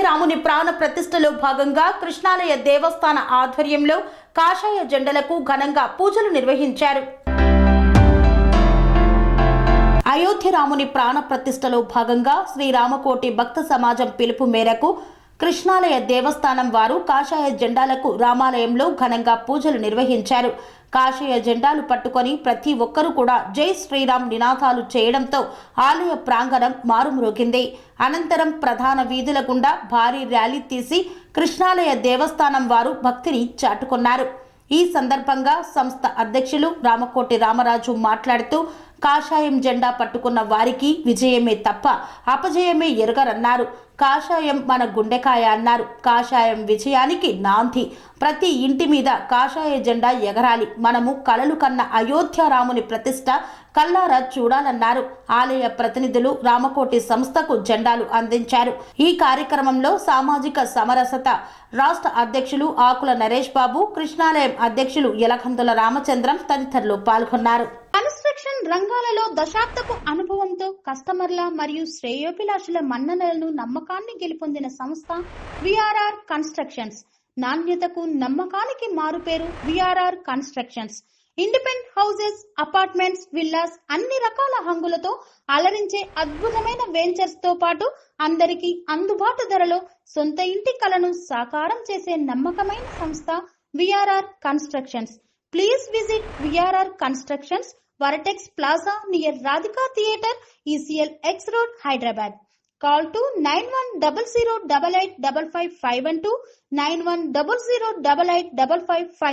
రాముని ప్రాణ ప్రతిష్టలో భాగంగా కృష్ణాలయ దేవస్థాన ఆధ్వర్యంలో కాషాయ జెండలకు ఘనంగా పూజలు నిర్వహించారు. అయోధ్య రాముని ప్రాణ ప్రతిష్టలో భాగంగా శ్రీరామకోటి భక్త సమాజం పిలుపు మేరకు కృష్ణాలయ దేవస్థానం వారు కాషాయ జెండాలకు రామాలయంలో ఘనంగా పూజలు నిర్వహించారు. కాషాయ జెండాలు పట్టుకొని ప్రతి ఒక్కరూ కూడా జై శ్రీరామ్ నినాదాలు చేయడంతో ఆలయ ప్రాంగణం మారుమ్రోగింది. అనంతరం ప్రధాన వీధుల గుండా భారీ ర్యాలీ తీసి కృష్ణాలయ దేవస్థానం వారు భక్తిని చాటుకున్నారు. ఈ సందర్భంగా సంస్థ అధ్యక్షులు రామకోటి రామరాజు మాట్లాడుతూ కాషాయం జెండా పట్టుకున్న వారికి విజయమే తప్ప అపజయమే ఎరగరన్నారు. కాషాయం మన గుండెకాయ అన్నారు. కాషాయం విజయానికి నాంది. ప్రతి ఇంటి మీద కాషాయ జెండా ఎగరాలి. మనము కలలు కన్న అయోధ్య రాముని ప్రతిష్ట కల్లారా చూడాలన్నారు. ఆలయ ప్రతినిధులు రామకోటి సంస్థకు జెండాలు అందించారు. ఈ కార్యక్రమంలో సామాజిక సమరసత రాష్ట్ర అధ్యక్షులు ఆకుల నరేష్ బాబు, కృష్ణాలయం అధ్యక్షులు యలకందుల రామచంద్రం తదితరులు పాల్గొన్నారు. కన్స్ట్రక్షన్ రంగాలలో దశాబ్దపు అనుభవంతో కస్టమర్ల మరియు శ్రేయోభిలాషుల మన్ననలను నమ్మకాన్ని గెలుపొందిన సంస్థ విఆర్ఆర్ కన్స్ట్రక్షన్స్. నాణ్యతకు నమ్మకానికి మారుపేరు VRR constructions. Independent houses, apartments, villas అన్ని రకాల హంగులతో అలరించే అద్భుతమైన వెంచర్స్ తో పాటు అందరికీ అందుబాటు ధరలో సొంత ఇంటి కలను సాకారం చేసే నమ్మకమైన సంస్థ VRR constructions. Please visit VRR Constructions, Varatex Plaza near Radhika Theatre, ECL X Road, Hyderabad. Call to 9100885551 9100885559.